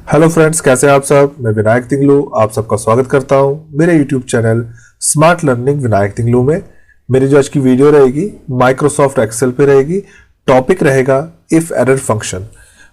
Hello friends, कैसे हैं आप सब। मैं विनायक तिंगलू आप सबका स्वागत करता हूं मेरे YouTube channel smart learning Vinayak Tinglu में। मेरी जो आज की वीडियो रहेगी माइक्रोसॉफ्ट एक्सेल पे रहेगी। टॉपिक रहेगा इफ एरर फंक्शन।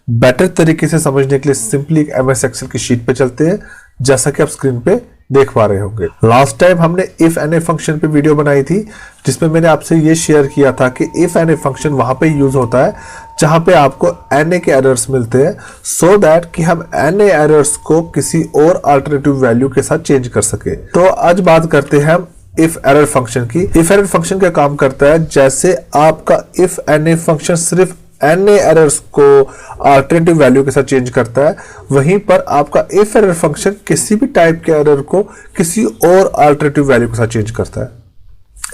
बेटर तरीके से समझने के लिए सिंपली एक एमएस एक्सेल की शीट पे चलते हैं, जैसा कि आप स्क्रीन पे देख पा रहे होंगे। लास्ट टाइम हमने इफ एन ए फंक्शन पे वीडियो बनाई थी, जिसमें मैंने आपसे ये शेयर किया था कि इफ एन ए फंक्शन वहां पे यूज होता है जहां पे आपको एन ए के एरर्स मिलते हैं, सो दैट कि हम एन ए एरर्स को किसी और अल्टरनेटिव वैल्यू के साथ चेंज कर सके। तो आज बात करते हैं हम इफ एरर फंक्शन की। इफ एरर फंक्शन क्या काम करता है, जैसे आपका इफ एन ए फंक्शन सिर्फ एन ए एरर्स को अल्टरनेटिव वैल्यू के साथ चेंज करता है, वहीं पर आपका इफ एरर फंक्शन किसी भी टाइप के एरर को किसी और अल्टरनेटिव वैल्यू के साथ चेंज करता है।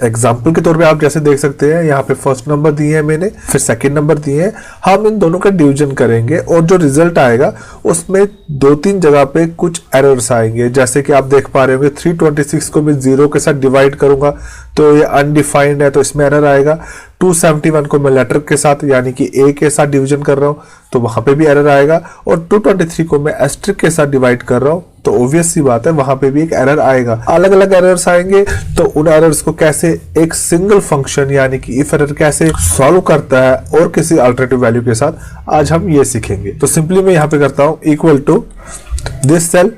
एग्जाम्पल के तौर पे आप जैसे देख सकते हैं, यहाँ पे फर्स्ट नंबर दिए हैं मैंने, फिर सेकंड नंबर दिए हैं। हम इन दोनों का डिवीजन करेंगे और जो रिजल्ट आएगा उसमें 2-3 जगह पे कुछ एरर्स आएंगे। जैसे कि आप देख पा रहे होंगे 326 को मैं 0 के साथ डिवाइड करूंगा तो ये अनडिफाइंड है, तो इसमें एरर आएगा। 271 को मैं लेटर के साथ यानी कि ए के साथ डिवीजन कर रहा हूं तो वहां पे भी एरर आएगा, और 223 को मैं एस्ट्रिक के साथ डिवाइड कर रहा हूं तो ऑब्वियस सी बात है वहां पे भी एक एरर आएगा। अलग अलग एरर्स आएंगे, तो उन एरर्स को कैसे एक सिंगल फंक्शन यानी कि इफ एरर कैसे सॉल्व करता है और किसी अल्टरनेटिव वैल्यू के साथ, आज हम ये सीखेंगे। तो सिंपली मैं यहां पे करता हूं equal to this cell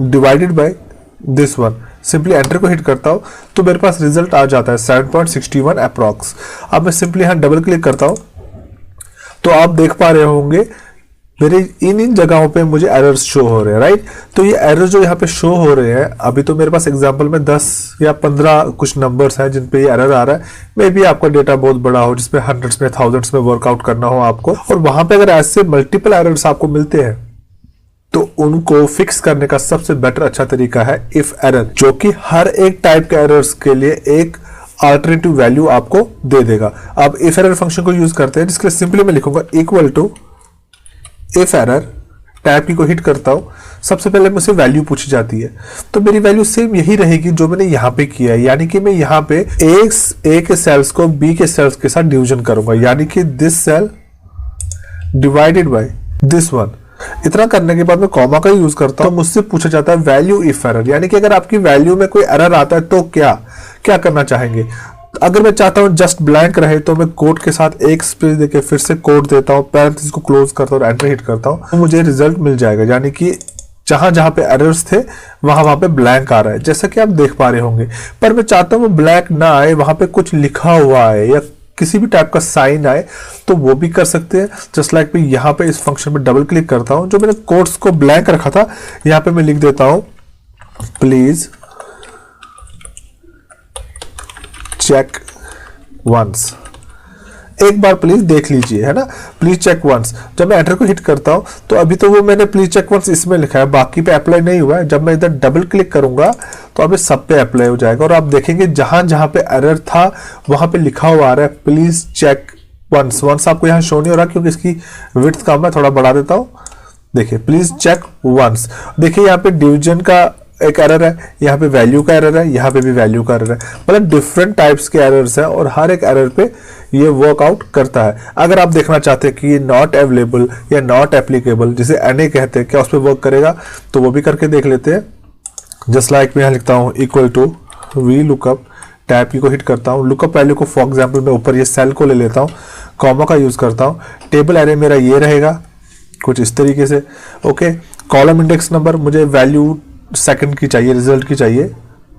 divided by this one. Simply enter को हिट करता हूं तो मेरे पास रिजल्ट आ जाता है 7.61 अप्रॉक्स। अब मैं सिंपली यहां डबल क्लिक करता हूं तो आप देख पा रहे होंगे मेरे इन जगहों पे मुझे एरर्स शो हो रहे हैं, राइट। तो ये एरर जो यहाँ पे शो हो रहे हैं, अभी तो मेरे पास एग्जांपल में 10 या 15 कुछ नंबर्स हैं जिन पे ये एरर आ रहा है। मे बी आपका डेटा बहुत बड़ा हो जिसपे हंड्रेड्स में थाउजेंड्स में वर्कआउट करना हो आपको, और वहां पे अगर ऐसे मल्टीपल एरर्स आपको मिलते हैं तो उनको फिक्स करने का सबसे बेटर अच्छा तरीका है इफ एरर, जो कि हर एक टाइप के एरर्स के लिए एक अल्टरनेटिव वैल्यू आपको दे देगा। अब इफ एरर फंक्शन को यूज करते हैं, जिसके लिए सिंपली मैं लिखूंगा equal to if error, tab key को हिट करता हूं। सबसे पहले मुझसे वैल्यू पूछी जाती है, तो मेरी वैल्यू सेम यही रहेगी जो मैंने यहां पे किया है, यानी कि मैं यहां पे ए के सेल्स को बी के सेल्स के साथ डिवीजन करूंगा, यानी कि this cell divided by this one. इतना करने के बाद मैं कॉमा का यूज करता हूं। मुझसे पूछा जाता है वैल्यू इफ एरर, यानी कि अगर आपकी वैल्यू में कोई एरर आता है तो क्या करना चाहेंगे। अगर मैं चाहता हूं जस्ट ब्लैंक रहे तो मैं कोड के साथ एक स्पेस देके फिर से कोड देता हूं, पैरेंथेसिस को क्लोज करता हूं और एंटर हिट करता हूं, तो मुझे रिजल्ट मिल जाएगा। यानी कि जहां जहां पे एरर्स थे वहां पे ब्लैंक आ रहा है, जैसा कि आप देख पा रहे होंगे। पर मैं चाहता हूं वो ब्लैंक ना आए, वहां पे कुछ लिखा हुआ है या किसी भी टाइप का साइन आए, तो वो भी कर सकते हैं। जस्ट लाइक मैं यहाँ पे इस फंक्शन में डबल क्लिक करता हूं, जो मैंने कोड्स को ब्लैंक रखा था यहाँ पे मैं लिख देता हूं प्लीज चेक वंस। एक बार प्लीज देख लीजिए, है ना, प्लीज चेक वंस। जब मैं एंटर को हिट करता हूं तो अभी तो वो मैंने प्लीज चेक वंस इसमें लिखा है, बाकी पे अप्लाई नहीं हुआ है। जब मैं इधर डबल क्लिक करूंगा तो अभी सब पे अप्लाई हो जाएगा, और आप देखेंगे जहां जहां पे एरर था वहां पे लिखा हुआ आ रहा है प्लीज चेक वंस आपको यहाँ शो नहीं हो रहा क्योंकि इसकी विड्थ कम है, थोड़ा बढ़ा देता हूं। देखिए प्लीज चेक वंस। देखिए यहाँ पे डिवीजन का एक एरर है, यहाँ पे वैल्यू का एरर है, यहाँ पे भी वैल्यू का एरर है, मतलब डिफरेंट टाइप्स के एरर्स है और हर एक एरर पे ये वर्कआउट करता है। अगर आप देखना चाहते हैं कि ये नॉट अवेलेबल या नॉट एप्लीकेबल जिसे एनए कहते हैं, क्या उस पर वर्क करेगा, तो वो भी करके देख लेते हैं। जस्ट लाइक मैं यहाँ लिखता हूँ equal to V lookup, tab key को हिट करता हूँ, लुकअप वैल्यू को फॉर एग्जाम्पल मैं ऊपर ये सेल को ले लेता हूँ, कॉमा का यूज करता हूँ, टेबल एरे मेरा ये रहेगा कुछ इस तरीके से। ओके, कॉलम इंडेक्स नंबर मुझे वैल्यू सेकंड की चाहिए, रिजल्ट की चाहिए,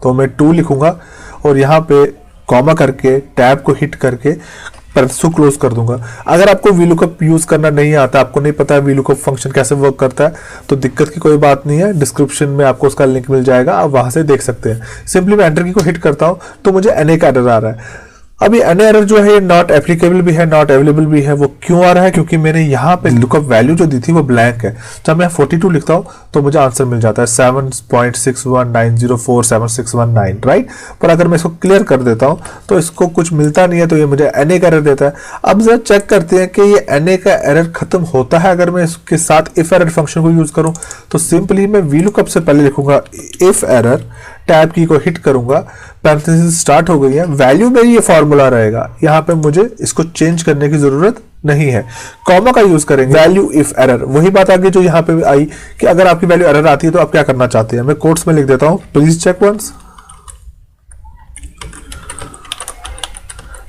तो मैं 2 लिखूंगा और यहाँ पे कॉमा करके टैब को हिट करके पैरेंथेसिस को क्लोज कर दूंगा। अगर आपको वीलुकअप यूज करना नहीं आता, आपको नहीं पता है वीलुकअप फंक्शन कैसे वर्क करता है, तो दिक्कत की कोई बात नहीं है, डिस्क्रिप्शन में आपको उसका लिंक मिल जाएगा, आप वहां से देख सकते हैं। सिंपली मैं एंटर की को हिट करता हूं तो मुझे एनए का एरर आ रहा है। अभी एनए एरर जो है नॉट एप्लीकेबल भी है, नॉट अवेलेबल भी है। वो क्यों आ रहा है, क्योंकि मैंने यहाँ पे लुकअप वैल्यू जो दी थी वो ब्लैंक है। जब मैं 42 लिखता हूँ तो मुझे आंसर मिल जाता है 7.619047619, राइट। पर अगर मैं इसको क्लियर कर देता हूँ तो इसको कुछ मिलता नहीं है, तो ये मुझे एनए का एरर देता है। अब जरा चेक करते हैं कि ये एनए का एरर खत्म होता है अगर मैं इसके साथ इफ एरर फंक्शन को यूज करूँ। तो सिंपली मैं वीलुकअप से पहले लिखूंगा इफ एरर, टैब की को हिट करूंगा, पैरेंथेसिस स्टार्ट हो गई है, वैल्यू में ये फॉर्मूला रहेगा, यहाँ पे मुझे इसको चेंज करने की जरूरत नहीं है। कॉमा का यूज करेंगे, वैल्यू इफ एरर, वही बात आगे जो यहाँ पे आई कि अगर आपकी वैल्यू एरर आती है तो आप क्या करना चाहते हैं। मैं कोट्स में लिख देता हूं, please check once,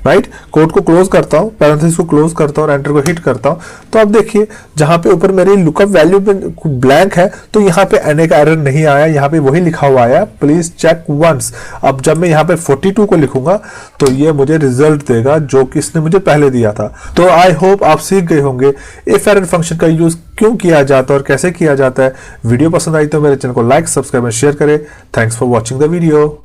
right. Code को क्लोज करता हूं, पैरेंथेसिस को क्लोज करता हूं और एंटर को हिट करता हूं। तो अब देखिए जहां पे ऊपर मेरी लुकअप वैल्यू ब्लैंक है तो यहाँ पे एनए का एरर नहीं आया, यहाँ पे वही लिखा हुआ आया, प्लीज चेक वंस। अब जब मैं यहाँ पे 42 को लिखूंगा तो ये मुझे रिजल्ट देगा जो कि इसने मुझे पहले दिया था। तो आई होप आप सीख गए होंगे इफ एरर फंक्शन का यूज क्यों किया जाता है और कैसे किया जाता है। वीडियो पसंद आई तो मेरे चैनल को लाइक, सब्सक्राइब और शेयर करें। Thanks for watching the video.